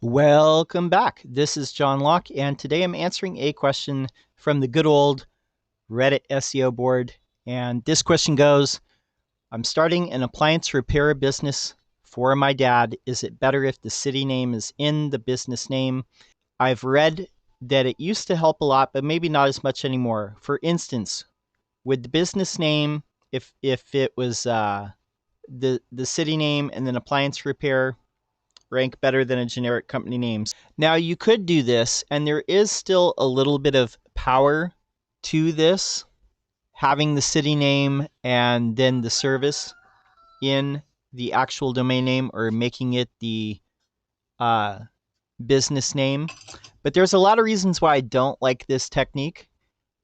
Welcome back. This is John Locke, and today I'm answering a question from the good old Reddit SEO board. And this question goes, I'm starting an appliance repair business for my dad. Is it better if the city name is in the business name? I've read that it used to help a lot, but maybe not as much anymore. For instance, would the business name, if it was the city name and then appliance repair, rank better than a generic company name? Now, you could do this, and there is still a little bit of power to this, having the city name and then the service in the actual domain name, or making it the uh, business name. But there's a lot of reasons why I don't like this technique,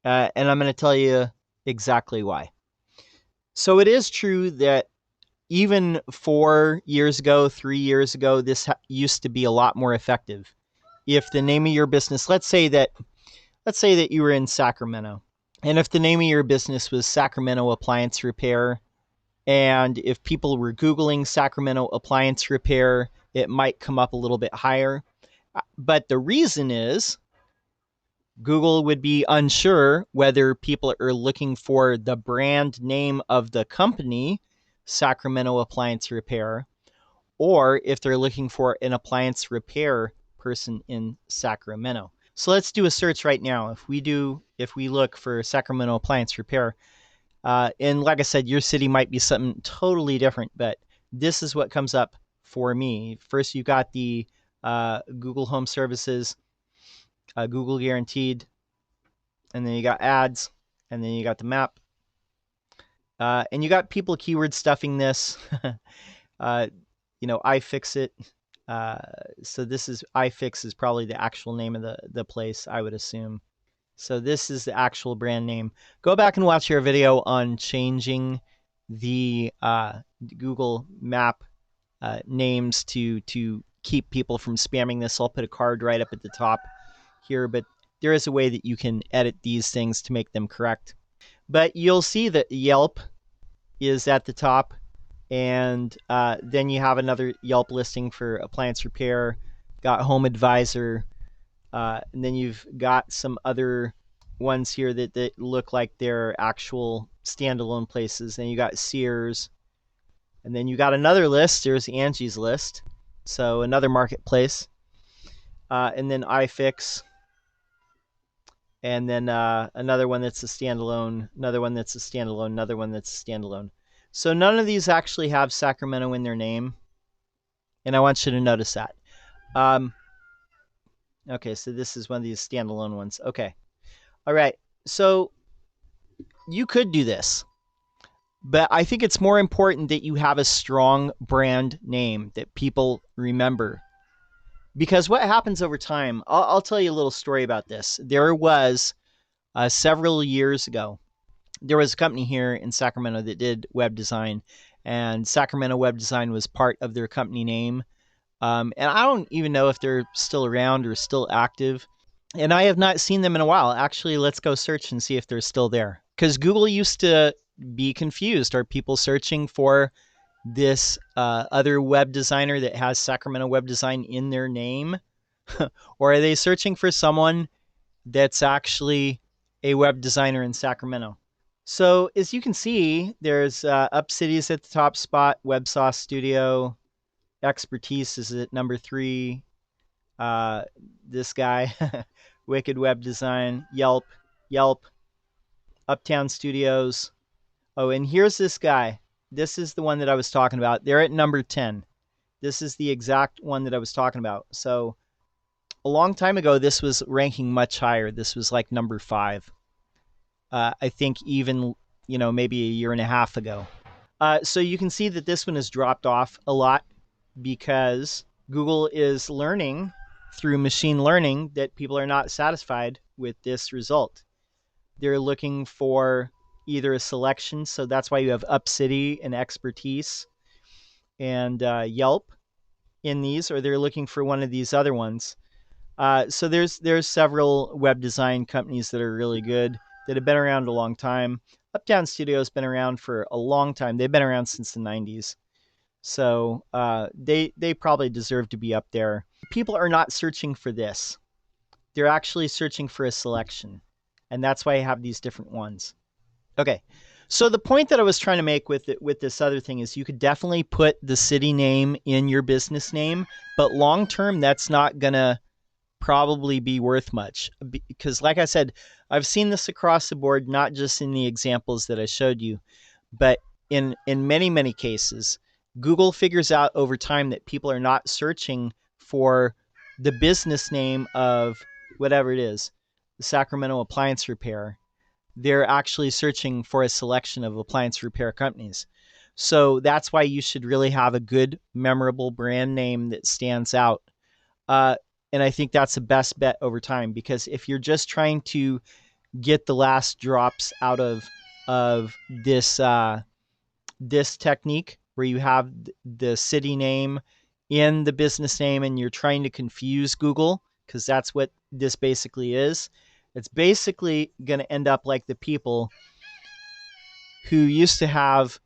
and I'm going to tell you exactly why. So it is true that even 4 years ago, 3 years ago, this used to be a lot more effective. If the name of your business, let's say that you were in Sacramento, and if the name of your business was Sacramento Appliance Repair, and if people were Googling Sacramento Appliance Repair, it might come up a little bit higher. But the reason is Google would be unsure whether people are looking for the brand name of the company, Sacramento Appliance Repair, or if they're looking for an appliance repair person in Sacramento. So let's do a search right now. If we look for Sacramento Appliance Repair, and like I said, your city might be something totally different, but this is what comes up for me. First, you got the Google Home Services, Google Guaranteed, and then you got ads, and then you got the map, and you got people keyword stuffing this. iFixit. So this is iFix is probably the actual name of the place, I would assume. So this is the actual brand name. Go back and watch your video on changing the Google Map names to keep people from spamming this. I'll put a card right up at the top here, but there is a way that you can edit these things to make them correct. But you'll see that Yelp is at the top, and then you have another Yelp listing for appliance repair, got Home Advisor, and then you've got some other ones here that look like they're actual standalone places. Then you got Sears, and then you got another list. There's Angie's List, so another marketplace, and then iFix, and then another one that's a standalone, another one that's a standalone, another one that's a standalone. So none of these actually have Sacramento in their name, and I want you to notice that. Okay, so this is one of these standalone ones. Okay. All right. So you could do this, but I think it's more important that you have a strong brand name that people remember. Because what happens over time, I'll tell you a little story about this. There was several years ago, there was a company here in Sacramento that did web design, and Sacramento Web Design was part of their company name. And I don't even know if they're still around or still active. And I have not seen them in a while. Actually, let's go search and see if they're still there. Because Google used to be confused. Are people searching for this other web designer that has Sacramento Web Design in their name? Or are they searching for someone that's actually a web designer in Sacramento? So as you can see, there's UpCities at the top spot, WebSauce Studio, Expertise is at number 3. This guy, Wicked Web Design, Yelp, Uptown Studios. Oh, and here's this guy. This is the one that I was talking about. They're at number 10. This is the exact one that I was talking about. So a long time ago, this was ranking much higher. This was like number 5. I think even, maybe a year and a half ago. So you can see that this one has dropped off a lot because Google is learning through machine learning that people are not satisfied with this result. They're looking for either a selection, so that's why you have UpCity and Expertise and Yelp in these, or they're looking for one of these other ones. So there's several web design companies that are really good that have been around a long time. Uptown Studio has been around for a long time. They've been around since the 90s. So they probably deserve to be up there. People are not searching for this. They're actually searching for a selection. And that's why I have these different ones. Okay. So the point that I was trying to make with this other thing is you could definitely put the city name in your business name, but long term that's not going to probably be worth much because like I said, I've seen this across the board, not just in the examples that I showed you, but in many cases, Google figures out over time that people are not searching for the business name of whatever it is, the Sacramento Appliance Repair. They're actually searching for a selection of appliance repair companies. So that's why you should really have a good, memorable brand name that stands out. Uh, and I think that's the best bet over time, because if you're just trying to get the last drops out of this technique where you have the city name in the business name and you're trying to confuse Google, because that's what this basically is. It's basically going to end up like the people who used to have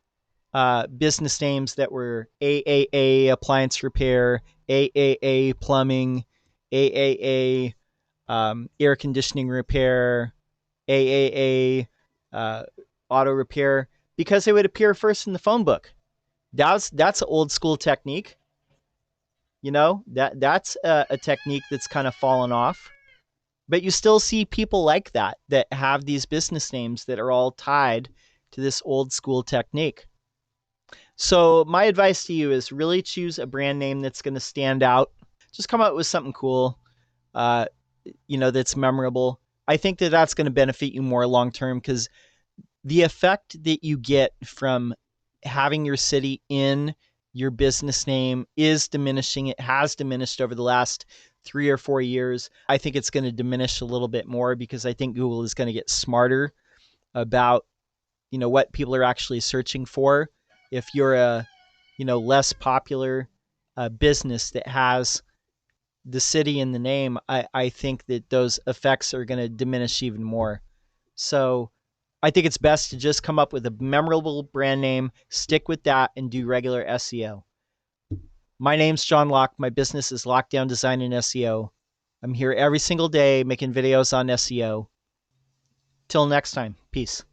business names that were AAA Appliance Repair, AAA Plumbing, AAA Air Conditioning Repair, AAA Auto Repair, because they would appear first in the phone book. That's an old school technique. You know, that's a technique that's kind of fallen off. But you still see people like that have these business names that are all tied to this old school technique. So my advice to you is really choose a brand name that's going to stand out. Just come up with something cool, uh, that's memorable. I think that that's going to benefit you more long term, because the effect that you get from having your city in your business name is diminishing. It has diminished over the last 3 or 4 years. I think it's going to diminish a little bit more because I think Google is going to get smarter about what people are actually searching for. If you're a less popular business that has the city in the name, I think that those effects are going to diminish even more. So I think it's best to just come up with a memorable brand name, stick with that, and do regular SEO. My name's John Locke. My business is Lockdown Design and SEO. I'm here every single day making videos on SEO. Till next time, peace.